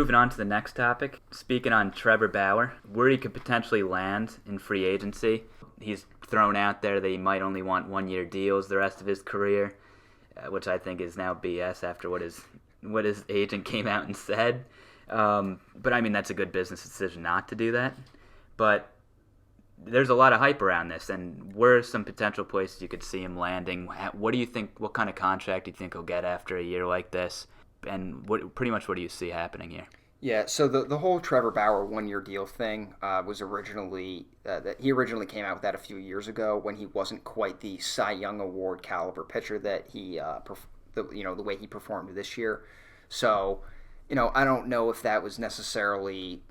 moving on to the next topic, speaking on Trevor Bauer, where he could potentially land in free agency. He's thrown out there that he might only want 1-year deals the rest of his career, which I think is now BS after what his agent came out and said. But I mean, that's a good business decision not to do that. But there's a lot of hype around this, and where are some potential places you could see him landing? What do you think? What kind of contract do you think he'll get after a year like this? And what do you see happening here? Yeah, so the whole Trevor Bauer 1-year deal thing was originally that he originally came out with that a few years ago when he wasn't quite the Cy Young Award caliber pitcher that he the way he performed this year. So, I don't know if that was necessarily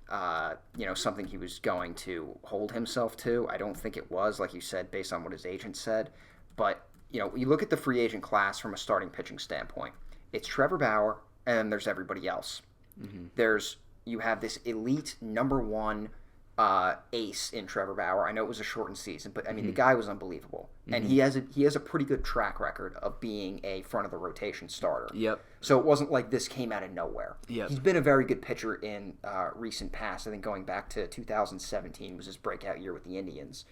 something he was going to hold himself to. I don't think it was, like you said, based on what his agent said. But you look at the free agent class from a starting pitching standpoint. It's Trevor Bauer, and then there's everybody else. Mm-hmm. You have this elite number one ace in Trevor Bauer. I know it was a shortened season, but I mean, the guy was unbelievable, and he has a pretty good track record of being a front of the rotation starter. Yep. So it wasn't like this came out of nowhere. Yep. He's been a very good pitcher in recent past. I think going back to 2017 was his breakout year with the Indians.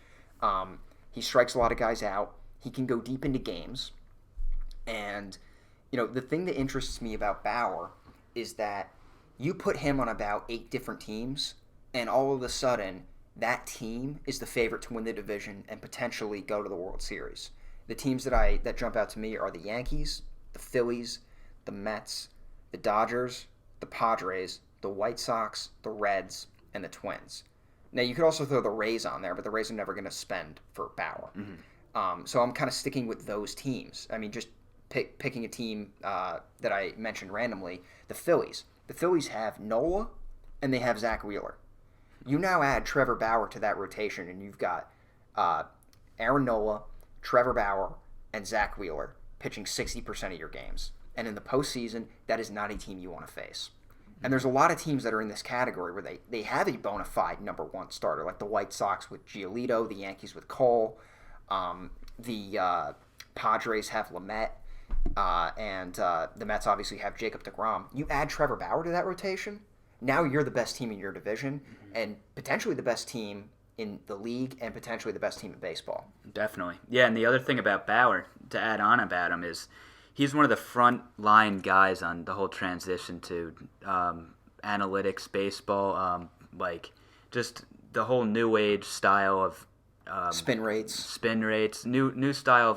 He strikes a lot of guys out. He can go deep into games, and the thing that interests me about Bauer is that you put him on about 8 different teams, and all of a sudden, that team is the favorite to win the division and potentially go to the World Series. The teams that jump out to me are the Yankees, the Phillies, the Mets, the Dodgers, the Padres, the White Sox, the Reds, and the Twins. Now, you could also throw the Rays on there, but the Rays are never going to spend for Bauer. Mm-hmm. So I'm kind of sticking with those teams. I mean, just picking a team that I mentioned randomly, the Phillies. The Phillies have Nola, and they have Zach Wheeler. You now add Trevor Bauer to that rotation, and you've got Aaron Nola, Trevor Bauer, and Zach Wheeler pitching 60% of your games. And in the postseason, that is not a team you want to face. And there's a lot of teams that are in this category where they have a bona fide number one starter, like the White Sox with Giolito, the Yankees with Cole, the Padres have Lamet, and the Mets obviously have Jacob deGrom. You add Trevor Bauer to that rotation, now you're the best team in your division, and potentially the best team in the league, and potentially the best team in baseball. Definitely. Yeah, and the other thing about Bauer, to add on about him, is he's one of the front line guys on the whole transition to analytics baseball, just the whole new age style of spin rates, new style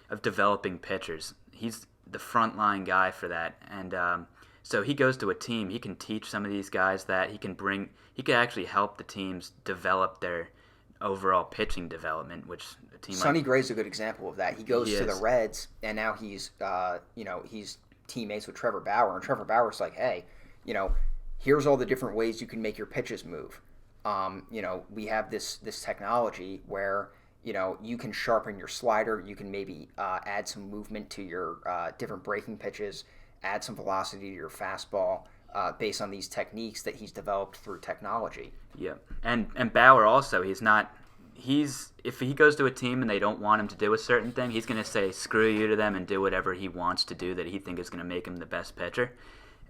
of developing pitchers. He's the front line guy for that, and so he goes to a team. He can teach some of these guys that he can actually help the teams develop their overall pitching development, which a team Sonny Gray's a good example of that. He goes to the Reds, and now he's he's teammates with Trevor Bauer, and Trevor Bauer's like, hey, here's all the different ways you can make your pitches move. We have this technology where you can sharpen your slider, you can maybe add some movement to your different breaking pitches, add some velocity to your fastball based on these techniques that he's developed through technology. Yeah, and Bauer also, if he goes to a team and they don't want him to do a certain thing, he's going to say screw you to them and do whatever he wants to do that he thinks is going to make him the best pitcher.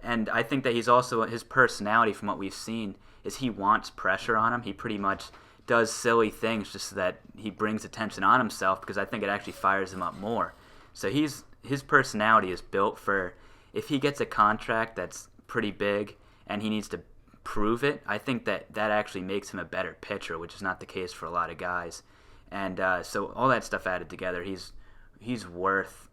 And I think that he's also, his personality from what we've seen is he wants pressure on him. He pretty much does silly things just so that he brings attention on himself, because I think it actually fires him up more. So his personality is built for, if he gets a contract that's pretty big and he needs to prove it, I think that actually makes him a better pitcher, which is not the case for a lot of guys. And so all that stuff added together, he's worth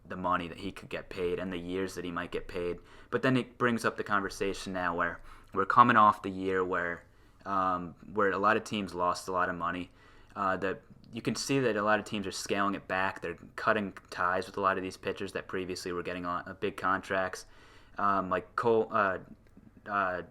the money that he could get paid and the years that he might get paid. But then it brings up the conversation now where we're coming off the year where a lot of teams lost a lot of money. You can see that a lot of teams are scaling it back. They're cutting ties with a lot of these pitchers that previously were getting big contracts. Like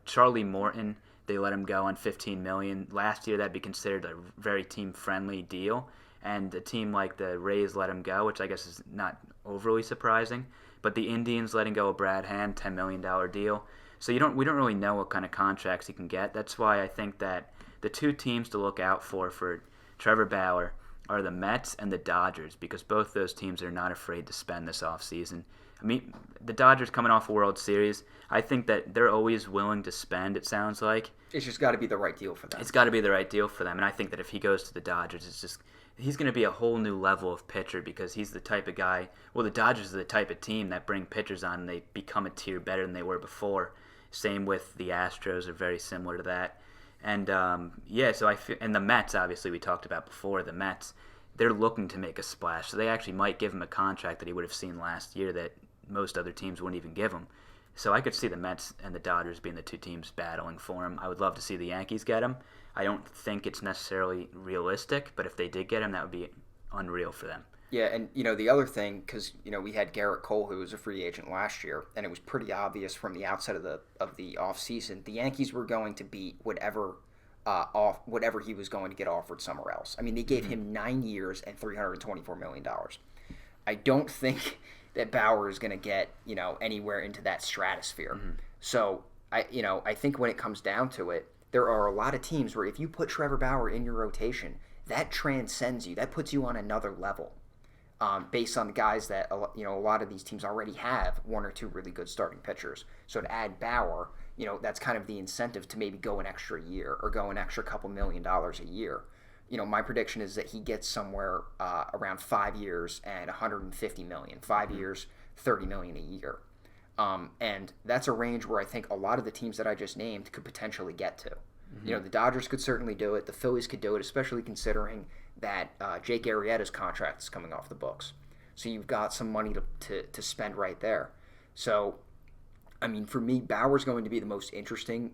Charlie Morton, they let him go on $15 million. Last year, that'd be considered a very team-friendly deal. And a team like the Rays let him go, which I guess is not overly surprising. But the Indians letting go of Brad Hand, $10 million deal. So we don't really know what kind of contracts he can get. That's why I think that the two teams to look out for Trevor Bauer are the Mets and the Dodgers, because both those teams are not afraid to spend this offseason. I mean, the Dodgers coming off a World Series, I think that they're always willing to spend, it sounds like. It's just got to be the right deal for them. It's got to be the right deal for them. And I think that if he goes to the Dodgers, he's going to be a whole new level of pitcher, because he's the type of guy. Well, the Dodgers are the type of team that bring pitchers on and they become a tier better than they were before. Same with the Astros, are very similar to that. And so I feel, and the Mets, obviously, we talked about before. The Mets, they're looking to make a splash, so they actually might give him a contract that he would have seen last year that most other teams wouldn't even give him. So I could see the Mets and the Dodgers being the two teams battling for him. I would love to see the Yankees get him. I don't think it's necessarily realistic, but if they did get him, that would be unreal for them. Yeah, and the other thing, because we had Garrett Cole, who was a free agent last year, and it was pretty obvious from the outset of the offseason, the Yankees were going to beat whatever he was going to get offered somewhere else. I mean, they gave him 9 years and $324 million. I don't think that Bauer is going to get anywhere into that stratosphere. Mm-hmm. So I think when it comes down to it, there are a lot of teams where if you put Trevor Bauer in your rotation, that transcends you. That puts you on another level. Based on the guys that a lot of these teams already have one or two really good starting pitchers. So to add Bauer, that's kind of the incentive to maybe go an extra year or go an extra couple $1 million a year. My prediction is that he gets somewhere around 5 years and $150 million. 5 years, $30 million a year. And that's a range where I think a lot of the teams that I just named could potentially get to. Mm-hmm. The Dodgers could certainly do it. The Phillies could do it, especially considering that Jake Arrieta's contract is coming off the books. So you've got some money to spend right there. So, I mean, for me, Bauer's going to be the most interesting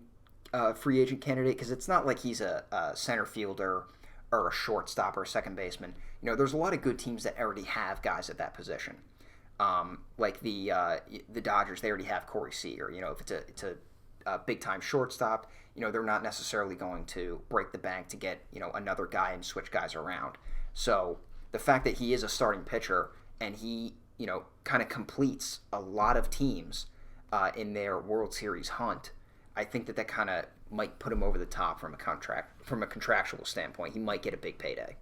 free agent candidate, because it's not like he's a center fielder or a shortstop or a second baseman. There's a lot of good teams that already have guys at that position. Like the Dodgers, they already have Corey Seager. If it's a big-time shortstop, they're not necessarily going to break the bank to get, another guy and switch guys around. So the fact that he is a starting pitcher and he, kind of completes a lot of teams in their World Series hunt, I think that kind of might put him over the top from a contractual standpoint. He might get a big payday.